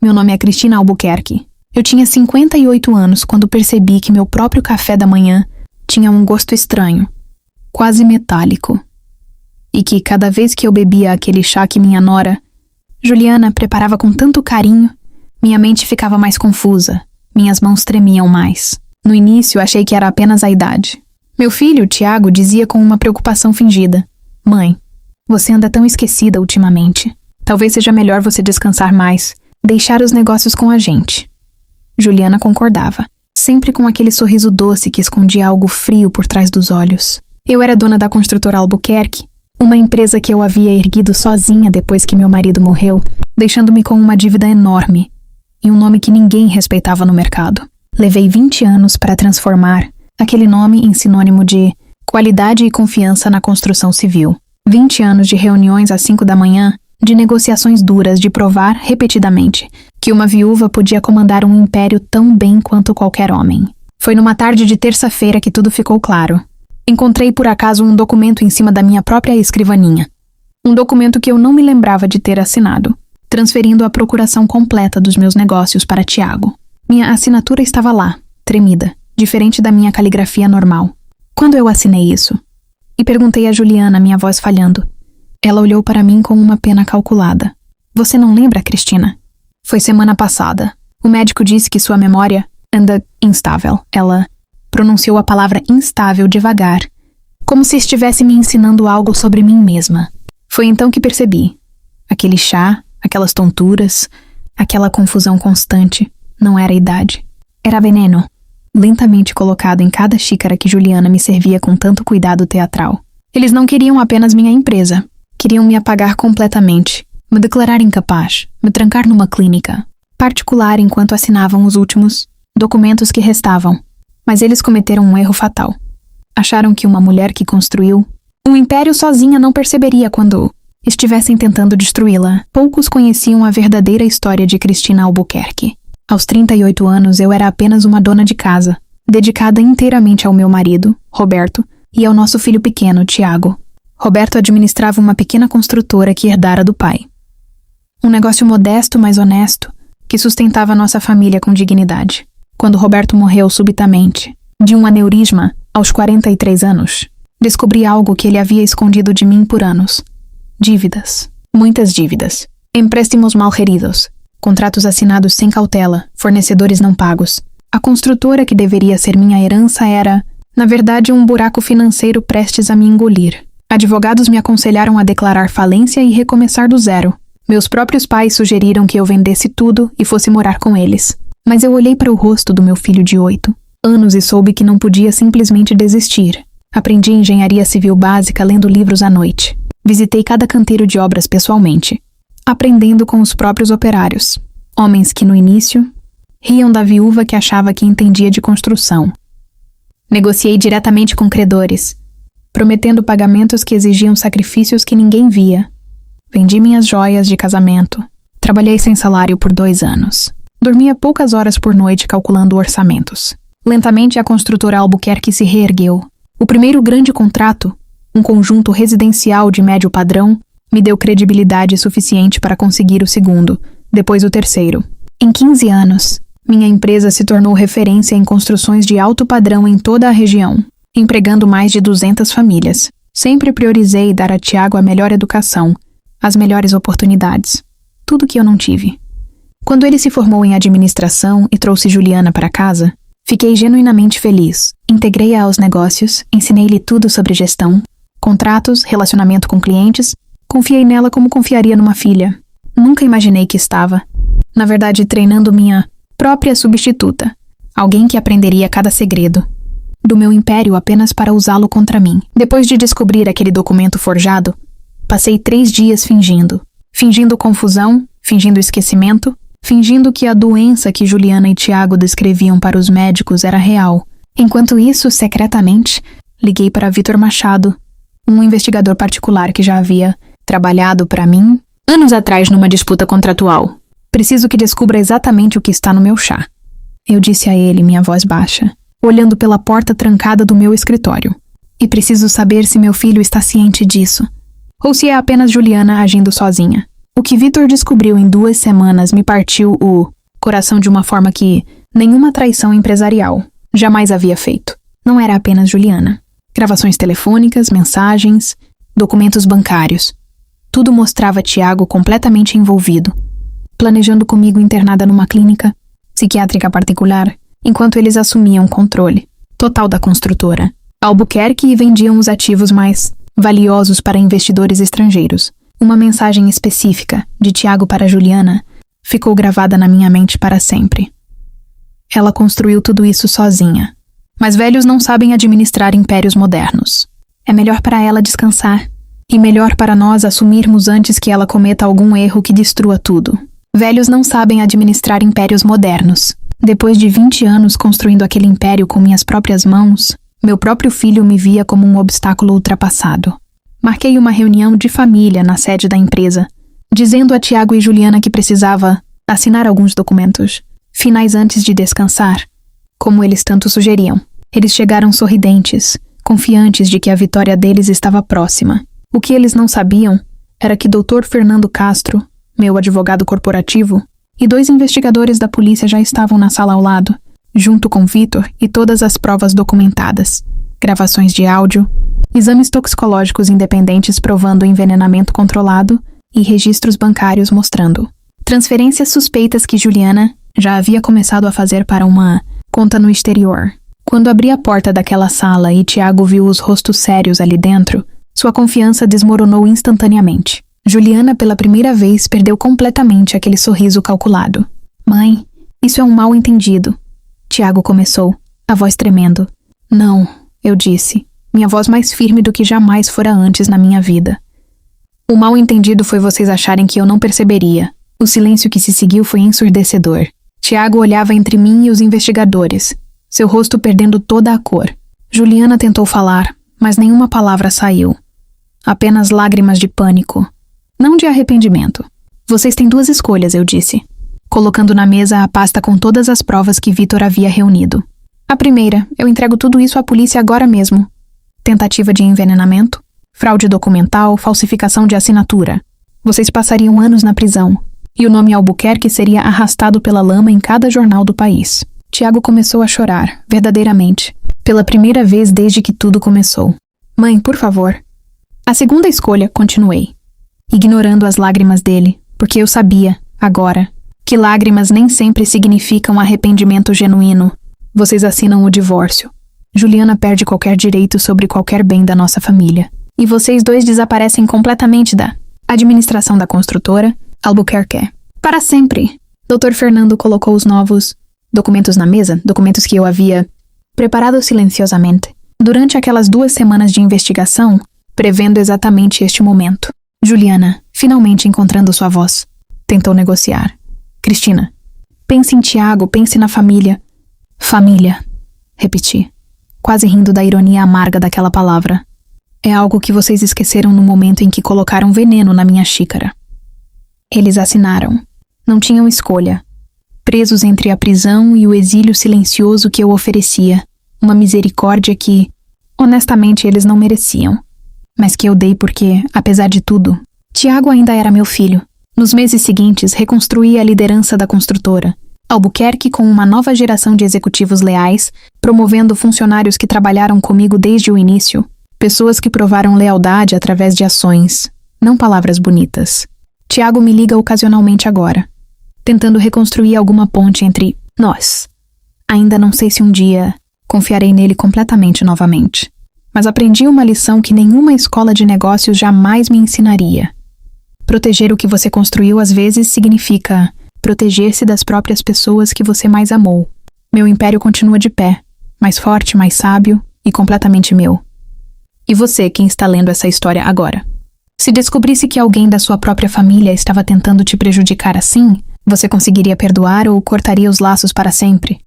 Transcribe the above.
Meu nome é Cristina Albuquerque. Eu tinha 58 anos quando percebi que meu próprio café da manhã tinha um gosto estranho, quase metálico. E que cada vez que eu bebia aquele chá que minha nora, Juliana, preparava com tanto carinho, minha mente ficava mais confusa, minhas mãos tremiam mais. No início, achei que era apenas a idade. Meu filho, Tiago, dizia com uma preocupação fingida: "Mãe, você anda tão esquecida ultimamente. Talvez seja melhor você descansar mais, deixar os negócios com a gente." Juliana concordava, sempre com aquele sorriso doce que escondia algo frio por trás dos olhos. Eu era dona da construtora Albuquerque, uma empresa que eu havia erguido sozinha depois que meu marido morreu, deixando-me com uma dívida enorme e um nome que ninguém respeitava no mercado. Levei 20 anos para transformar aquele nome em sinônimo de qualidade e confiança na construção civil. 20 anos de reuniões às 5 da manhã, de negociações duras, de provar repetidamente que uma viúva podia comandar um império tão bem quanto qualquer homem. Foi numa tarde de terça-feira que tudo ficou claro. Encontrei por acaso um documento em cima da minha própria escrivaninha. Um documento que eu não me lembrava de ter assinado, transferindo a procuração completa dos meus negócios para Tiago. Minha assinatura estava lá, tremida, diferente da minha caligrafia normal. Quando eu assinei isso? E perguntei a Juliana, minha voz falhando. Ela olhou para mim com uma pena calculada. "Você não lembra, Cristina? Foi semana passada. O médico disse que sua memória anda instável." Ela pronunciou a palavra instável devagar, como se estivesse me ensinando algo sobre mim mesma. Foi então que percebi. Aquele chá, aquelas tonturas, aquela confusão constante, não era idade. Era veneno, lentamente colocado em cada xícara que Juliana me servia com tanto cuidado teatral. Eles não queriam apenas minha empresa. Queriam me apagar completamente, me declarar incapaz, me trancar numa clínica particular enquanto assinavam os últimos documentos que restavam. Mas eles cometeram um erro fatal. Acharam que uma mulher que construiu um império sozinha não perceberia quando estivessem tentando destruí-la. Poucos conheciam a verdadeira história de Cristina Albuquerque. Aos 38 anos, eu era apenas uma dona de casa, dedicada inteiramente ao meu marido, Roberto, e ao nosso filho pequeno, Tiago. Roberto administrava uma pequena construtora que herdara do pai. Um negócio modesto, mas honesto, que sustentava nossa família com dignidade. Quando Roberto morreu subitamente, de um aneurisma, aos 43 anos, descobri algo que ele havia escondido de mim por anos. Dívidas. Muitas dívidas. Empréstimos mal geridos. Contratos assinados sem cautela. Fornecedores não pagos. A construtora que deveria ser minha herança era, na verdade, um buraco financeiro prestes a me engolir. Advogados me aconselharam a declarar falência e recomeçar do zero. Meus próprios pais sugeriram que eu vendesse tudo e fosse morar com eles. Mas eu olhei para o rosto do meu filho de 8 anos e soube que não podia simplesmente desistir. Aprendi engenharia civil básica lendo livros à noite. Visitei cada canteiro de obras pessoalmente, aprendendo com os próprios operários. Homens que, no início, riam da viúva que achava que entendia de construção. Negociei diretamente com credores, prometendo pagamentos que exigiam sacrifícios que ninguém via. Vendi minhas joias de casamento. Trabalhei sem salário por 2 anos. Dormia poucas horas por noite calculando orçamentos. Lentamente a construtora Albuquerque se reergueu. O primeiro grande contrato, um conjunto residencial de médio padrão, me deu credibilidade suficiente para conseguir o segundo, depois o terceiro. Em 15 anos, minha empresa se tornou referência em construções de alto padrão em toda a região, empregando mais de 200 famílias. Sempre priorizei dar a Tiago a melhor educação, as melhores oportunidades, tudo que eu não tive. Quando ele se formou em administração e trouxe Juliana para casa, fiquei genuinamente feliz. Integrei-a aos negócios, ensinei-lhe tudo sobre gestão, contratos, relacionamento com clientes, confiei nela como confiaria numa filha. Nunca imaginei que estava, na verdade, treinando minha própria substituta, alguém que aprenderia cada segredo do meu império apenas para usá-lo contra mim. Depois de descobrir aquele documento forjado, passei 3 dias fingindo confusão, fingindo esquecimento, fingindo que a doença que Juliana e Tiago descreviam para os médicos era real. Enquanto isso, secretamente, liguei para Vitor Machado, um investigador particular que já havia trabalhado para mim anos atrás numa disputa contratual. "Preciso que descubra exatamente o que está no meu chá", eu disse a ele, minha voz baixa, olhando pela porta trancada do meu escritório. "E preciso saber se meu filho está ciente disso, ou se é apenas Juliana agindo sozinha." O que Vitor descobriu em 2 semanas me partiu o coração de uma forma que nenhuma traição empresarial jamais havia feito. Não era apenas Juliana. Gravações telefônicas, mensagens, documentos bancários. Tudo mostrava Tiago completamente envolvido, planejando comigo internada numa clínica psiquiátrica particular, enquanto eles assumiam controle total da construtora Albuquerque e vendiam os ativos mais valiosos para investidores estrangeiros. Uma mensagem específica de Tiago para Juliana ficou gravada na minha mente para sempre. Ela construiu tudo isso sozinha. Mas velhos não sabem administrar impérios modernos. É melhor para ela descansar e melhor para nós assumirmos antes que ela cometa algum erro que destrua tudo. Velhos não sabem administrar impérios modernos. Depois de 20 anos construindo aquele império com minhas próprias mãos, meu próprio filho me via como um obstáculo ultrapassado. Marquei uma reunião de família na sede da empresa, dizendo a Tiago e Juliana que precisava assinar alguns documentos finais antes de descansar, como eles tanto sugeriam. Eles chegaram sorridentes, confiantes de que a vitória deles estava próxima. O que eles não sabiam era que Dr. Fernando Castro, meu advogado corporativo, e 2 investigadores da polícia já estavam na sala ao lado, junto com Vitor e todas as provas documentadas, gravações de áudio, exames toxicológicos independentes provando envenenamento controlado e registros bancários mostrando transferências suspeitas que Juliana já havia começado a fazer para uma conta no exterior. Quando abri a porta daquela sala e Tiago viu os rostos sérios ali dentro, sua confiança desmoronou instantaneamente. Juliana, pela primeira vez, perdeu completamente aquele sorriso calculado. Mãe, isso é um mal-entendido. Tiago começou, a voz tremendo. Não, eu disse, minha voz mais firme do que jamais fora antes na minha vida. O mal-entendido foi vocês acharem que eu não perceberia. O silêncio que se seguiu foi ensurdecedor. Tiago olhava entre mim e os investigadores, seu rosto perdendo toda a cor. Juliana tentou falar, mas nenhuma palavra saiu. Apenas lágrimas de pânico. Não de arrependimento. Vocês têm 2 escolhas, eu disse, colocando na mesa a pasta com todas as provas que Vitor havia reunido. A primeira, eu entrego tudo isso à polícia agora mesmo. Tentativa de envenenamento, fraude documental, falsificação de assinatura. Vocês passariam anos na prisão, e o nome Albuquerque seria arrastado pela lama em cada jornal do país. Tiago começou a chorar, verdadeiramente, pela primeira vez desde que tudo começou. Mãe, por favor. A segunda escolha, continuei, ignorando as lágrimas dele, porque eu sabia, agora, que lágrimas nem sempre significam arrependimento genuíno. Vocês assinam o divórcio. Juliana perde qualquer direito sobre qualquer bem da nossa família. E vocês 2 desaparecem completamente da administração da construtora Albuquerque. Para sempre. Dr. Fernando colocou os novos documentos na mesa, documentos que eu havia preparado silenciosamente, durante aquelas 2 semanas de investigação, prevendo exatamente este momento. Juliana, finalmente encontrando sua voz, tentou negociar. Cristina, pense em Tiago, pense na família. Família, repeti, quase rindo da ironia amarga daquela palavra. É algo que vocês esqueceram no momento em que colocaram veneno na minha xícara. Eles assinaram. Não tinham escolha. Presos entre a prisão e o exílio silencioso que eu oferecia. Uma misericórdia que, honestamente, eles não mereciam. Mas que eu dei porque, apesar de tudo, Tiago ainda era meu filho. Nos meses seguintes, reconstruí a liderança da construtora. Albuquerque com uma nova geração de executivos leais, promovendo funcionários que trabalharam comigo desde o início. Pessoas que provaram lealdade através de ações, não palavras bonitas. Tiago me liga ocasionalmente agora, tentando reconstruir alguma ponte entre nós. Ainda não sei se um dia confiarei nele completamente novamente. Mas aprendi uma lição que nenhuma escola de negócios jamais me ensinaria. Proteger o que você construiu às vezes significa proteger-se das próprias pessoas que você mais amou. Meu império continua de pé, mais forte, mais sábio e completamente meu. E você, quem está lendo essa história agora? Se descobrisse que alguém da sua própria família estava tentando te prejudicar assim, você conseguiria perdoar ou cortaria os laços para sempre?